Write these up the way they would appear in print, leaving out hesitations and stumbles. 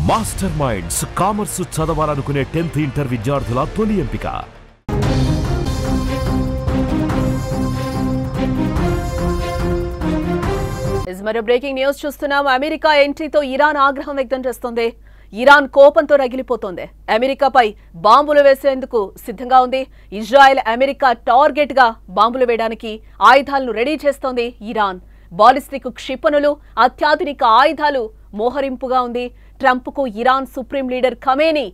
Master minds commerce చదవాలనుకునే 10th inter విద్యార్థుల తొలి ఎంపిక. మరో బ్రేకింగ్ న్యూస్ చూస్తున్నాం. అమెరికా ఎంట్రీతో ఇరాన్ ఆగ్రహం వ్యక్తం చేస్తోంది. ఇరాన్ కోపంతో రగిలిపోతోంది. అమెరికాపై బాంబులు వేసేందుకు సిద్ధంగా ఉంది. ఇజ్రాయెల్ అమెరికా టార్గెట్ గా బాంబులు వేయడానికి ఆయుధాలను రెడీ చేస్తోంది ఇరాన్. బాలిస్టిక్ క్షిపణులు, అత్యాధునిక ఆయుధాలు మోహరింపుగా ఉంది. ట్రంప్ కు Iran supreme leader Khamenei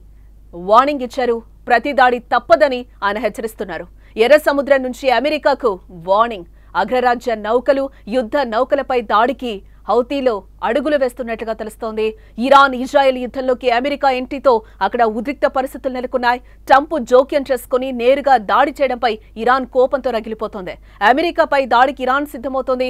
warning ఇచ్చారు. ప్రతి దాడి తప్పదని ఆయన హెచ్చరిస్తున్నారు. ఎర్ర సముద్రం నుంచి అమెరికాకు వార్నింగ్. అగ్రరాజ్య నౌకలు, యుద్ధ నౌకలపై దాడికి హౌతీలో అడుగులు వేస్తున్నట్లుగా తెలుస్తోంది. ఇరాన్ ఇజ్రాయెల్ యుద్ధంలోకి అమెరికా ఎంట్రీతో అక్కడ ఉద్రిక్త పరిస్థితులు నెలకొన్నాయి. ట్రంప్ జోక్యం చేసుకుని నేరుగా దాడి చేయడంపై ఇరాన్ కోపంతో రగిలిపోతోంది. అమెరికాపై దాడికి ఇరాన్ సిద్ధమవుతోంది.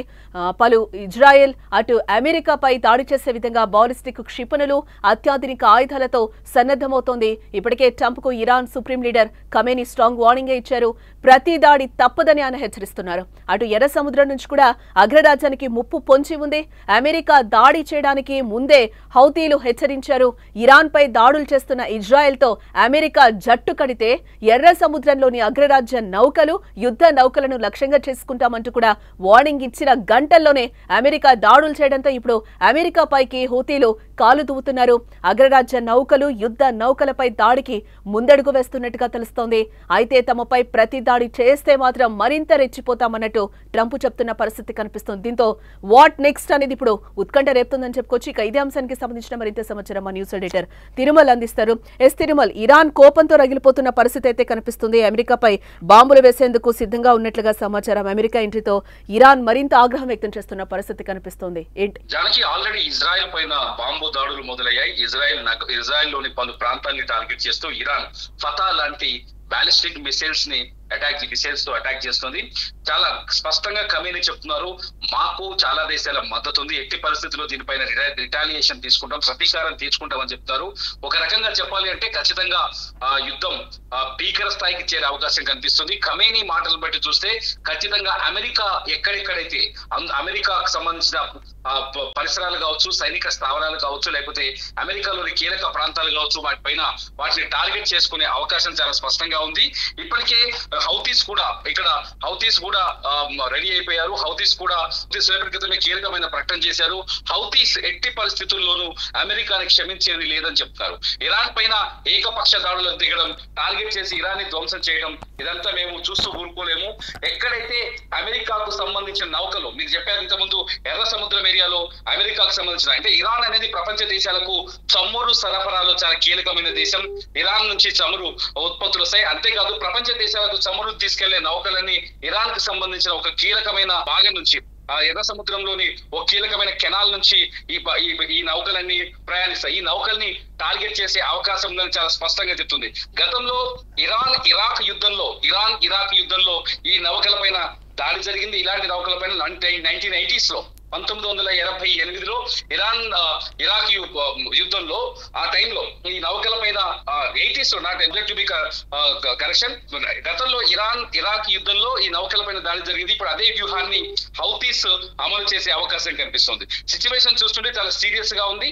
పలు ఇజ్రాయెల్ అటు అమెరికాపై దాడి చేసే విధంగా బాలిస్టిక్ క్షిపణులు, అత్యాధునిక ఆయుధాలతో సన్నద్ధమవుతోంది. ఇప్పటికే ట్రంప్ కు Iran supreme leader Khamenei strong warning ఇచ్చారు. ప్రతి దాడి తప్పదని ఆయన హెచ్చరిస్తున్నారు. అటు ఎర్ర సముద్రం నుంచి కూడా అగ్రరాజ్యానికి ముప్పు పొంచి ఉంది. అమెరికా దాడి చేయడానికి ముందే హౌతీలు హెచ్చరించారు. ఇరాన్ పై దాడులు చేస్తున్న ఇజ్రాయెల్ తో అమెరికా జట్టు కడితే ఎర్ర సముద్రంలోని అగ్రరాజ్య నౌకలు, యుద్ధ నౌకలను లక్ష్యంగా చేసుకుంటామంటూ కూడా వార్నింగ్ ఇచ్చిన గంటల్లోనే అమెరికా దాడులు చేయడంతో ఇప్పుడు అమెరికా పైకి హౌతీలు కాలు దువ్వుతున్నారు. అగ్రరాజ్య నౌకలు, యుద్ధ నౌకలపై దాడికి ముందడుగు వేస్తున్నట్టుగా తెలుస్తోంది. అయితే తమపై ప్రతి దాడి చేస్తే మాత్రం మరింత రెచ్చిపోతామన్నట్టు ట్రంప్ చెప్తున్న పరిస్థితి కనిపిస్తుంది. దీంతో వాట్ నెక్స్ట్ అనేది ఇప్పుడు ఉత్కంఠ రేపుతుందని చెప్పుకోవచ్చు. ఇక ఇదే అంశానికి సంబంధించిన మరింత సమాచారం మా న్యూస్ ఎడిటర్ తిరుమల్ అందిస్తారు. తిరుమల్, ఇరాన్ కోపంతో రగిలిపోతున్న పరిస్థితి అయితే కనిపిస్తుంది. అమెరికాపై బాంబులు వేసేందుకు సిద్ధంగా ఉన్నట్లుగా సమాచారం. అమెరికా ఎంట్రీతో ఇరాన్ మరింత ఆగ్రహం వ్యక్తం చేస్తున్న పరిస్థితి కనిపిస్తుంది. ఏంటి జానకి, ఆల్రెడీ ఇజ్రాయెల్ పైన బాంబు దాడులు మొదలయ్యాయి. ఇజ్రాయెల్ లోని పలు ప్రాంతాన్ని టార్గెట్ చేస్తూ ఇరాన్ ఫతా లాంటి బాలిస్టిక్ మిసైల్స్ తో అటాక్ చేస్తుంది. చాలా స్పష్టంగా ఖమేనీ చెప్తున్నారు, మాకు చాలా దేశాల మద్దతు ఉంది, ఎట్టి పరిస్థితుల్లో దీనిపైన రిటాలియేషన్ తీసుకుంటాం, ప్రతీకారం తీసుకుంటామని చెప్తారు. ఒక రకంగా చెప్పాలి అంటే ఖచ్చితంగా యుద్ధం భీకర స్థాయికి చేరే అవకాశం కనిపిస్తుంది. ఖమేనీ మాటలు బట్టి చూస్తే ఖచ్చితంగా అమెరికా ఎక్కడెక్కడైతే అమెరికాకు సంబంధించిన పరిసరాలు కావచ్చు, సైనిక స్థావరాలు కావచ్చు, లేకపోతే అమెరికాలోని కీలక ప్రాంతాలు కావచ్చు, వాటిని టార్గెట్ చేసుకునే అవకాశం చాలా స్పష్టంగా ఉంది. ఇప్పటికే హౌతీస్ కూడా రెడీ అయిపోయారు. హౌతీస్ సేపటి క్రితమే కీలకమైన ప్రకటన చేశారు. హౌతీస్ ఎట్టి పరిస్థితుల్లోనూ అమెరికాని క్షమించేది లేదని చెప్తారు. ఇరాన్ పైన ఏకపక్ష దాడులకు దిగడం, టార్గెట్ చేసి ఇరాన్ ని ధ్వంసం చేయడం, ఇదంతా మేము చూస్తూ ఊరుకోలేము. ఎక్కడైతే అమెరికాకు సంబంధించిన నౌకలు, మీకు చెప్పారు ఇంతకుముందు, ఎర్ర సముద్రం ఏరియాలో అమెరికాకు సంబంధించిన, అంటే ఇరాన్ అనేది ప్రపంచ దేశాలకు చమురు సరఫరాలో చాలా కీలకమైన దేశం. ఇరాన్ నుంచి చమురు ఉత్పత్తులు వస్తాయి. అంతేకాదు ప్రపంచ దేశాలకు చమురు తీసుకెళ్లే నౌకలన్నీ ఇరాన్ కు సంబంధించిన ఒక కీలకమైన భాగం నుంచి, ఎర్ర సముద్రంలోని ఒక కీలకమైన కెనాల్ నుంచి ఈ నౌకలన్నీ ప్రయాణిస్తాయి. ఈ నౌకల్ని టార్గెట్ చేసే అవకాశం ఉందని చాలా స్పష్టంగా చెప్తుంది. గతంలో ఇరాన్ ఇరాక్ యుద్ధంలో ఈ నౌకల పైన దాడి జరిగింది. ఇలాంటి నౌకల పైన 1980s లో 1988లో ఇరాక్ యుద్ధంలో ఆ టైంలో ఈ నౌకల పైన 80s లో, not exact to be correction, గతంలో ఇరాక్ యుద్ధంలో ఈ నౌకల పైన దాడి జరిగింది. ఇప్పుడు అదే వ్యూహాన్ని హౌతీస్ అమలు చేసే అవకాశం కనిపిస్తుంది. సిచ్యువేషన్ చూస్తుంటే చాలా సీరియస్ గా ఉంది.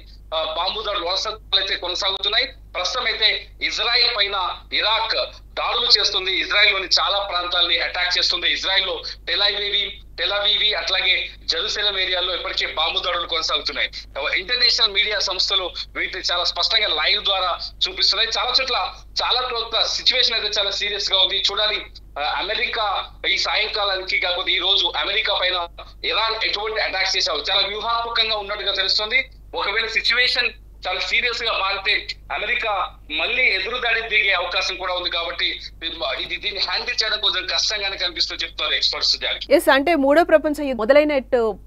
బాంబు దాడులు అయితే కొనసాగుతున్నాయి. ప్రస్తుతం అయితే ఇజ్రాయెల్ పైన ఇరాక్ దాడులు చేస్తుంది. ఇజ్రాయెల్ లోని చాలా ప్రాంతాలని అటాక్ చేస్తుంది. ఇజ్రాయెల్ లో టెలవీవి అట్లాగే జెరూసలేం ఏరియాలో ఇప్పటికే బాంబు దాడులు కొనసాగుతున్నాయి. ఇంటర్నేషనల్ మీడియా సంస్థలు వీటిని చాలా స్పష్టంగా లైవ్ ద్వారా చూపిస్తున్నాయి. చాలా చోట్ల సిచ్యువేషన్ అయితే చాలా సీరియస్ గా ఉంది. చూడాలి అమెరికా ఈ సాయంకాలానికి, కాకపోతే ఈ రోజు అమెరికా పైన ఇరాన్ ఎటువంటి అటాక్స్ చేశావు చాలా వ్యూహాత్మకంగా ఉన్నట్టుగా తెలుస్తుంది. ఒకవేళ సిచ్యువేషన్ చాలా సీరియస్ గా మారితే అమెరికా మళ్ళీ ఎదురుదాడి దిగే అవకాశం కూడా ఉంది. కాబట్టి దీన్ని హ్యాండిల్ చేయడం కొంచెం కష్టంగానే కనిపిస్తుంది చెప్తారు ఎక్స్పర్ట్స్. అంటే మూడో ప్రపంచ మొదలైన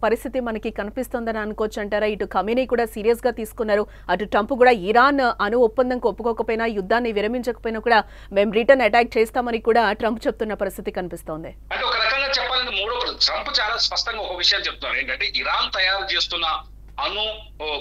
పరిస్థితి మనకి కనిపిస్తుందని అనుకోవచ్చు అంటారా? ఇటు ఖమేనీ కూడా సీరియస్ గా తీసుకున్నారు. అటు ట్రంప్ కూడా ఇరాన్ అణు ఒప్పందంకు ఒప్పుకోకపోయినా, యుద్ధాన్ని విరమించకపోయినా కూడా మేము రిటర్న్ అటాక్ చేస్తామని కూడా ట్రంప్ చెప్తున్న పరిస్థితి కనిపిస్తోంది. అంటే ఒక రకంగా చెప్పాలంటే ట్రంప్ చాలా స్పష్టంగా ఒక విషయం చెప్తున్నారు. ఏంటంటే ఇరాన్ తయారు చేస్తున్న అణు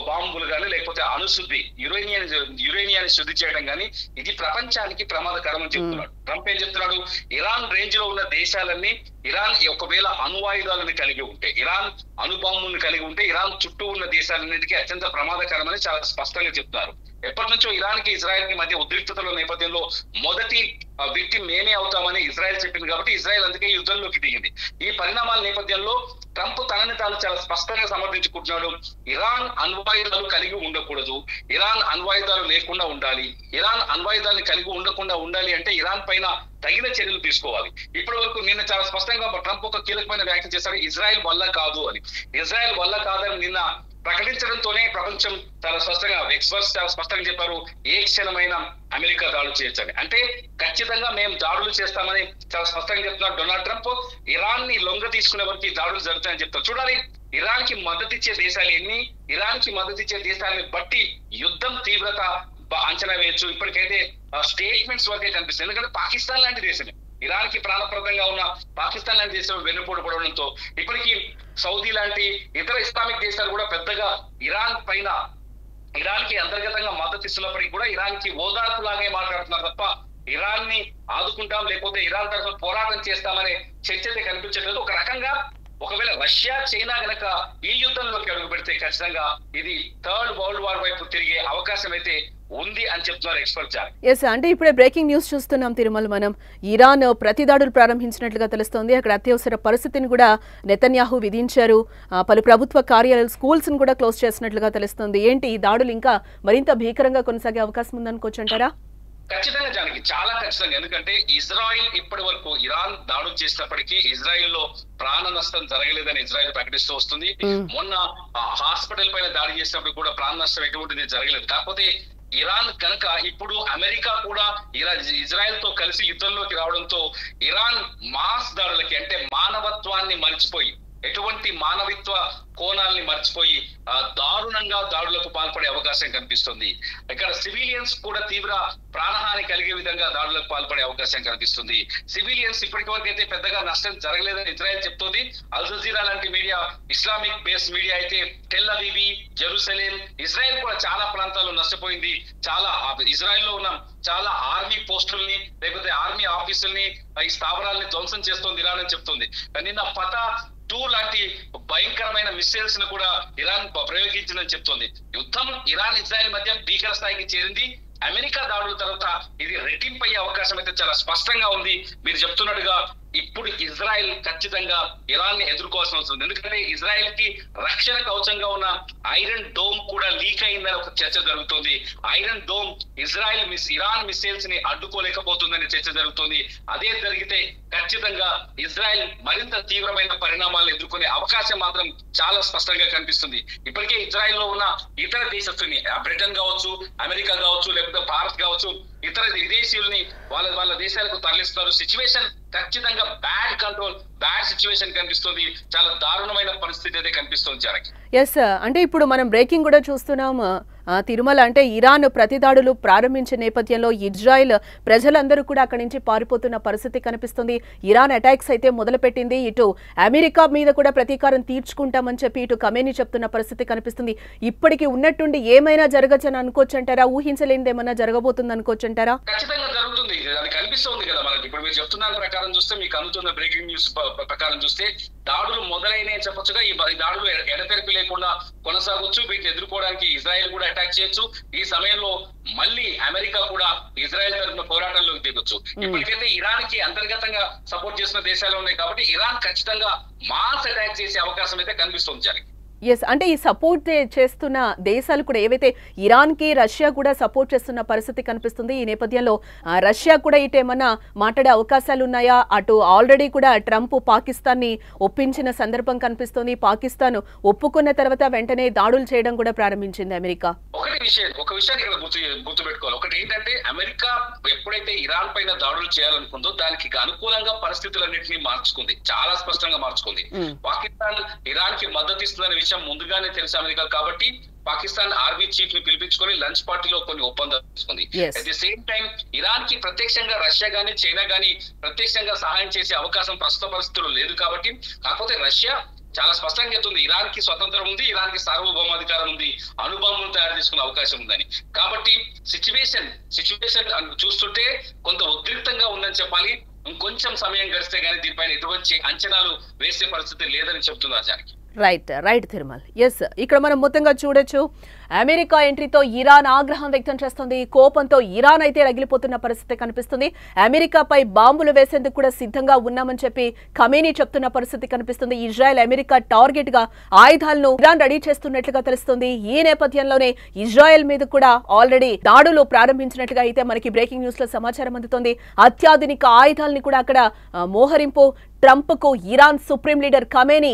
బాంబులు కానీ, లేకపోతే అణుశుద్ధి, యురేనియాన్ని శుద్ధి చేయడం కానీ ఇది ప్రపంచానికి ప్రమాదకరం అని చెప్తున్నాడు. ట్రంప్ ఏం చెప్తున్నాడు, ఇరాన్ రేంజ్ లో ఉన్న దేశాలన్నీ ఇరాన్ ఒకవేళ అణువాయుధాలను కలిగి ఉంటే, ఇరాన్ అణుబాంబులను కలిగి ఉంటే ఇరాన్ చుట్టూ ఉన్న దేశాలన్నిటికీ అత్యంత ప్రమాదకరమని చాలా స్పష్టంగా చెప్తున్నారు. ఎప్పటి నుంచో ఇరాన్ కి ఇజ్రాయెల్ కి మధ్య ఉద్రిక్తతల నేపథ్యంలో మొదటి విక్టిమ్ మేమే అవుతామని ఇజ్రాయెల్ చెప్పింది కాబట్టి ఇజ్రాయెల్ అందుకే యుద్ధంలోకి దిగింది. ఈ పరిణామాల నేపథ్యంలో ట్రంప్ తనని తాను చాలా స్పష్టంగా సమర్థించుకుంటున్నాడు. ఇరాన్ అణ్వాయుధాలు కలిగి ఉండకూడదు, ఇరాన్ అణ్వాయుధాలు లేకుండా ఉండాలి, ఇరాన్ అణ్వాయుధాలను కలిగి ఉండకుండా ఉండాలి అంటే ఇరాన్ పైన తగిన చర్యలు తీసుకోవాలి. ఇప్పటి వరకు నిన్న చాలా స్పష్టంగా ట్రంప్ ఒక కీలకమైన వ్యాఖ్య చేశారు, ఇజ్రాయెల్ వల్ల కాదు అని. ఇజ్రాయెల్ వల్ల కాదని నిన్న ప్రకటించడంతోనే ప్రపంచం చాలా స్పష్టంగా ఎక్స్పర్ట్స్ చాలా స్పష్టంగా చెప్పారు, ఏ క్షణమైన అమెరికా దాడులు చేయొచ్చని. అంటే ఖచ్చితంగా మేము దాడులు చేస్తామని చాలా స్పష్టంగా చెప్తున్నారు డొనాల్డ్ ట్రంప్. ఇరాన్ ని లొంగ తీసుకునే వరకు దాడులు జరుగుతాయని చెప్తారు. చూడాలి ఇరాన్ కి మద్దతిచ్చే దేశాలు ఎన్ని, ఇరాన్ కి మద్దతిచ్చే దేశాలని బట్టి యుద్ధం తీవ్రత అంచనా వేయొచ్చు. ఇప్పటికైతే స్టేట్మెంట్స్ వరకే కనిపిస్తుంది. ఎందుకంటే పాకిస్తాన్ లాంటి దేశమే, ఇరాన్ కి ప్రాణప్రదంగా ఉన్న పాకిస్తాన్ లాంటి దేశం వెన్నుపోటు పడడంతో ఇప్పటికీ సౌదీ లాంటి ఇతర ఇస్లామిక్ దేశాలు కూడా పెద్దగా ఇరాన్ పైన ఇరాన్ కి అంతర్గతంగా మద్దతు ఇస్తున్నప్పటికీ కూడా ఇరాన్ కి ఓదార్పులాగే మాట్లాడుతున్నారు తప్ప ఇరాన్ ని ఆదుకుంటాం లేకపోతే ఇరాన్ తరఫున పోరాటం చేస్తామనే చర్చ అయితే కనిపించట్లేదు. ఒక రకంగా ఒకవేళ రష్యా చైనా గనక ఈ యుద్ధంలోకి అడుగు పెడితే ఖచ్చితంగా ఇది థర్డ్ వరల్డ్ వార్ వైపు తిరిగే అవకాశం అయితే ఉంది అని చెప్తున్నారు ఎక్స్పర్ట్. ఎస్, అంటే ఇప్పుడే బ్రేకింగ్ న్యూస్ చూస్తున్నాం తిరుమల మనం. ఇరాన్ ప్రతిదాడులు ప్రారంభించినట్లుగా తెలుస్తోంది. అక్కడ అత్యవసర పరిస్థితిని కూడా నెతన్యాహు విధించారు. పలు ప్రభుత్వ కార్యాలయాలు, స్కూల్స్ ను కూడా క్లోజ్ చేసినట్లుగా తెలుస్తోంది. ఏంటి ఈ దాడులు ఇంకా మరింత భీకరంగా కొనసాగే అవకాశం ఉందనుకోవచ్చు అంటారా? ఖచ్చితంగా జానకి, చాలా ఖచ్చితంగా. ఎందుకంటే ఇజ్రాయిల్ ఇప్పటి వరకు ఇరాన్ దాడులు చేసినప్పటికీ ఇజ్రాయిల్ లో ప్రాణ నష్టం జరగలేదని ఇజ్రాయిల్ ప్రకటిస్తూ వస్తుంది. మొన్న హాస్పిటల్ పైన దాడి చేసినప్పుడు కూడా ప్రాణ నష్టం ఎటువంటిది జరగలేదు. కాకపోతే ఇరాన్ కనుక ఇప్పుడు అమెరికా కూడా ఇజ్రాయెల్ తో కలిసి యుద్ధంలోకి రావడంతో ఇరాన్ మాస్ దాడులకి అంటే మానవత్వాన్ని మర్చిపోయి, ఎటువంటి మానవిత్వ కోణాలని మర్చిపోయి దారుణంగా దాడులకు పాల్పడే అవకాశం కనిపిస్తుంది. ఇక్కడ సివిలియన్స్ కూడా తీవ్ర ప్రాణహాని కలిగే విధంగా దాడులకు పాల్పడే అవకాశం కనిపిస్తుంది. సివిలియన్స్ ఇప్పటి వరకు అయితే పెద్దగా నష్టం జరగలేదని ఇజ్రాయెల్ చెప్తోంది. అల్ జజీరా లాంటి మీడియా, ఇస్లామిక్ బేస్ మీడియా అయితే టెల్ అవీవ్, జెరూసలేం, ఇజ్రాయెల్ కూడా చాలా ప్రాంతాల్లో నష్టపోయింది. చాలా ఇజ్రాయెల్ లో ఉన్న చాలా ఆర్మీ పోస్టుల్ని లేకపోతే ఆర్మీ ఆఫీసుల్ని ఈ స్థావరాలని ధ్వంసం చేస్తోంది ఇరాన్ అని చెప్తుంది. నిన్న ఫతా 2 లాంటి భయంకరమైన మిసైల్స్ ను కూడా ఇరాన్ ప్రయోగించిందని చెప్తోంది. యుద్ధం ఇరాన్ ఇజ్రాయెల్ మధ్య భీకర స్థాయికి చేరింది. అమెరికా దాడుల తర్వాత ఇది రెట్టింపు అయ్యే అవకాశం అయితే చాలా స్పష్టంగా ఉంది. మీరు చెప్తున్నట్టుగా ఇప్పుడు ఇజ్రాయెల్ ఖచ్చితంగా ఇరాన్ ని ఎదుర్కోవాల్సిన అవసరం ఉంది. ఎందుకంటే ఇజ్రాయెల్ కి రక్షణ కవచంగా ఉన్న ఐరన్ డోమ్ కూడా లీక్ అయిందని ఒక చర్చ జరుగుతుంది. ఐరన్ డోమ్ ఇరాన్ మిసైల్స్ ని అడ్డుకోలేకపోతుందని చర్చ జరుగుతుంది. అదే జరిగితే ఖచ్చితంగా ఇజ్రాయెల్ మరింత తీవ్రమైన పరిణామాలను ఎదుర్కొనే అవకాశం మాత్రం చాలా స్పష్టంగా కనిపిస్తుంది. ఇప్పటికే ఇజ్రాయెల్ లో ఉన్న ఇతర దేశస్తుల్ని, బ్రిటన్ కావచ్చు, అమెరికా కావచ్చు, లేకపోతే భారత్ కావచ్చు, ఇతర విదేశీయుల్ని వాళ్ళ దేశాలకు తరలిస్తున్నారు. సిచ్యువేషన్ ఖచ్చితంగా బ్యాడ్ సిచ్యువేషన్ కనిపిస్తుంది. చాలా దారుణమైన పరిస్థితి అయితే కనిపిస్తుంది జనకి. ఎస్, అంటే ఇప్పుడు మనం బ్రేకింగ్ కూడా చూస్తున్నాం తిరుమల. అంటే ఇరాన్ ప్రతిదాడులు ప్రారంభించే నేపథ్యంలో ఇజ్రాయెల్ ప్రజలందరూ కూడా అక్కడి నుంచి పారిపోతున్న పరిస్థితి కనిపిస్తుంది. ఇరాన్ అటాక్స్ అయితే మొదలుపెట్టింది. ఇటు అమెరికా మీద కూడా ప్రతీకారం తీర్చుకుంటామని చెప్పి ఇటు ఖమేనీ చెప్తున్న పరిస్థితి కనిపిస్తుంది. ఇప్పటికి ఉన్నట్టుండి ఏమైనా జరగచ్చని అనుకోవచ్చు అంటారా? ఊహించలేనిది ఏమైనా జరగబోతుంది అనుకోవచ్చు అంటారా? ఖచ్చితంగా జరుగుతుంది, అది కనిపిస్తుంది కదా మనకి. ఇప్పుడు మీరు చెప్తున్న ప్రకారం చూస్తే, మీకు అందుతున్న బ్రేకింగ్ న్యూస్ ప్రకారం చూస్తే దాడులు మొదలైనవి చెప్పొచ్చుగా. ఈ దాడులు ఎడతెరిపి లేకుండా కొనసాగొచ్చు. వీటిని ఎదుర్కోవడానికి ఇజ్రాయెల్ కూడా అటాక్ చేయొచ్చు. ఈ సమయంలో మళ్ళీ అమెరికా కూడా ఇజ్రాయెల్ తరఫున పోరాటంలోకి దిగొచ్చు. ఇప్పటికైతే ఇరాన్ కి అంతర్గతంగా సపోర్ట్ చేసిన దేశాలు ఉన్నాయి కాబట్టి ఇరాన్ ఖచ్చితంగా మాస్ అటాక్ చేసే అవకాశం అయితే కనిపిస్తుంది జనకి. ఎస్, అంటే ఈ సపోర్ట్ చేస్తున్న దేశాలు కూడా ఏవైతే ఇరాన్ కి రష్యా కూడా సపోర్ట్ చేస్తున్న పరిస్థితి కనిపిస్తుంది. ఈ నేపథ్యంలో రష్యా కూడా ఇటు ఏమన్నా మాట్లాడే అవకాశాలు ఉన్నాయా? అటు ఆల్రెడీ కూడా ట్రంప్ పాకిస్తాన్ ని ఒప్పించిన సందర్భం కనిపిస్తుంది. పాకిస్తాన్ ఒప్పుకున్న తర్వాత వెంటనే దాడులు చేయడం కూడా ప్రారంభించింది అమెరికా. ఒక విషయాన్ని ఇక్కడ గుర్తుపెట్టుకోవాలి. ఒకటి ఏంటంటే, అమెరికా ఎప్పుడైతే ఇరాన్ పైన దాడులు చేయాలనుకుందో దానికి అనుకూలంగా పరిస్థితులన్నింటినీ మార్చుకుంది, చాలా స్పష్టంగా మార్చుకుంది. పాకిస్తాన్ ఇరాన్ కి మద్దతు ఇస్తుందనే విషయం ముందుగానే తెలుసు అమెరికా కాబట్టి పాకిస్తాన్ ఆర్మీ చీఫ్ ని పిలిపించుకొని లంచ్ పార్టీలో కొన్ని ఒప్పందాలు తీసుకుంది. At the same time Iran కి ప్రత్యక్షంగా రష్యా గానీ చైనా గానీ ప్రత్యక్షంగా సహాయం చేసే అవకాశం ప్రస్తుత పరిస్థితుల్లో లేదు కాబట్టి, కాకపోతే రష్యా చాలా స్పష్టంగా చెప్తుంది ఇరాన్ కి స్వతంత్రం ఉంది, ఇరాన్ కి సార్వభౌమాధికారం ఉంది, అణుబాంబును తయారు చేసుకునే అవకాశం ఉందని. కాబట్టి సిచ్యువేషన్ చూస్తుంటే కొంత ఉద్రిక్తంగా ఉందని చెప్పాలి. ఇంకొంచెం సమయం గడిస్తే గానీ దీనిపైన ఎటువంటి అంచనాలు వేసే పరిస్థితి లేదని చెప్తున్నారు జానకి. రైట్ తిరుమల్. ఎస్, ఇక్కడ మనం మొత్తంగా చూడొచ్చు అమెరికా ఎంట్రీతో ఇరాన్ ఆగ్రహం వ్యక్తం చేస్తుంది. కోపంతో ఇరాన్ అయితే రగిలిపోతున్న పరిస్థితి కనిపిస్తుంది. అమెరికాపై బాంబులు వేసేందుకు కూడా సిద్ధంగా ఉన్నామని చెప్పి ఖమేనీ చెప్తున్న పరిస్థితి కనిపిస్తుంది. ఇజ్రాయెల్ అమెరికా టార్గెట్ గా ఆయుధాలను ఇరాన్ రెడీ చేస్తున్నట్లుగా తెలుస్తుంది. ఈ నేపథ్యంలోనే ఇజ్రాయెల్ మీద కూడా ఆల్రెడీ దాడులు ప్రారంభించినట్లుగా అయితే మనకి బ్రేకింగ్ న్యూస్ లో సమాచారం అందుతోంది. అత్యాధునిక ఆయుధాలని కూడా అక్కడ మోహరింపు. ట్రంప్ కు Iran supreme leader Khamenei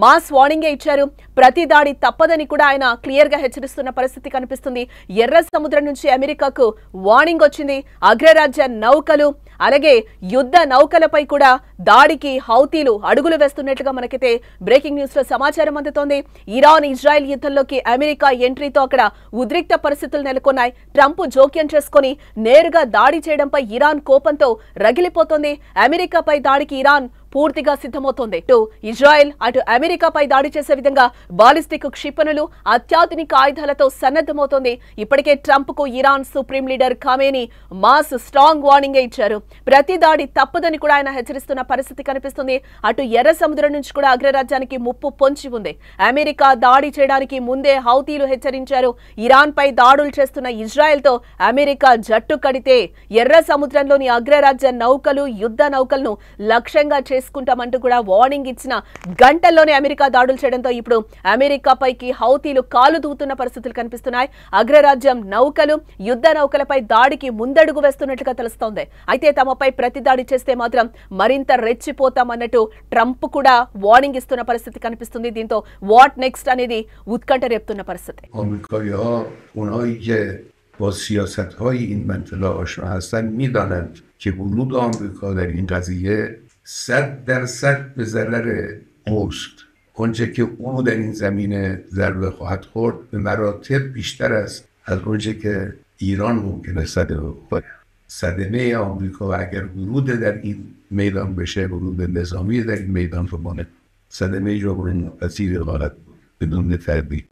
mass warning ఇచ్చారు. ప్రతి దాడి తప్పదని కూడా ఆయన క్లియర్ గా హెచ్చరిస్తున్న పరిస్థితి కనిపిస్తుంది. ఎర్ర సముద్రం నుంచి అమెరికాకు వార్నింగ్ వచ్చింది. అగ్రరాజ్య నౌకలు అలాగే యుద్ధ నౌకలపై కూడా దాడికి హౌతీలు అడుగులు వేస్తున్నట్లుగా మనకైతే బ్రేకింగ్ న్యూస్ లో సమాచారం అందుతోంది. ఇరాన్ ఇజ్రాయెల్ యుద్ధంలోకి అమెరికా ఎంట్రీతో అక్కడ ఉద్రిక్త పరిస్థితులు నెలకొన్నాయి. ట్రంప్ జోక్యం చేసుకుని నేరుగా దాడి చేయడంపై ఇరాన్ కోపంతో రగిలిపోతోంది. అమెరికాపై దాడికి ఇరాన్ పూర్తిగా సిద్ధమవుతోంది. ఇటు ఇజ్రాయెల్ అటు అమెరికాపై దాడి చేసే విధంగా బాలిస్టిక్ క్షిపణులు అత్యాధునిక ఆయుధాలతో సన్నద్ధమవుతోంది. ఇప్పటికే ట్రంప్ కు Iran supreme leader Khamenei mass strong warning ఇచ్చారు. ప్రతి దాడి తప్పదని కూడా ఆయన హెచ్చరిస్తున్న పరిస్థితి కనిపిస్తుంది. అటు ఎర్ర సముద్రం నుంచి కూడా అగ్రరాజ్యానికి ముప్పు పొంచి ఉంది. అమెరికా దాడి చేయడానికి ముందే హౌతీలు హెచ్చరించారు. ఇరాన్ పై దాడులు చేస్తున్న ఇజ్రాయెల్ తో అమెరికా జట్టు కడితే ఎర్ర సముద్రంలోని అగ్రరాజ్య నౌకలు యుద్ధ నౌకలను లక్ష్యంగా చేసుకుంటామంటూ కూడా వార్నింగ్ ఇచ్చిన గంటల్లోనే అమెరికా దాడులు చేయడంతో ఇప్పుడు అమెరికాపైకి హౌతీలు కాలు దూతున్న పరిస్థితులు కనిపిస్తున్నాయి. అగ్రరాజ్యం నౌకలు యుద్ధ నౌకలపై దాడికి ముందడుగు వేస్తున్నట్లుగా తెలుస్తోంది. అయితే తమపై ప్రతి దాడి చేస్తే మాత్రం మరింత రెచ్చిపోతామన్నట్టు ట్రంప్ కూడా వార్నింగ్ ఇస్తున్న పరిస్థితి కనిపిస్తుంది. దీంతో వాట్ నెక్స్ట్ అనేది ఉత్కంఠ రేపుతున్న పరిస్థితి. با سیاست‌های این منطقه آشنا هستند می‌دانند که ورود آمریکا در این قضیه 100% به ضرر اوست. آنچه که او در این زمینه ضربه خواهد خورد به مراتب بیشتر است از آنچه که ایران ممکنه صدمه بخوره. صدمه آمریکا و اگر ورود در این میدان بشه، ورود نظامی در این میدان رو صدمه جبران پذیر خواهد بود بدون تردید.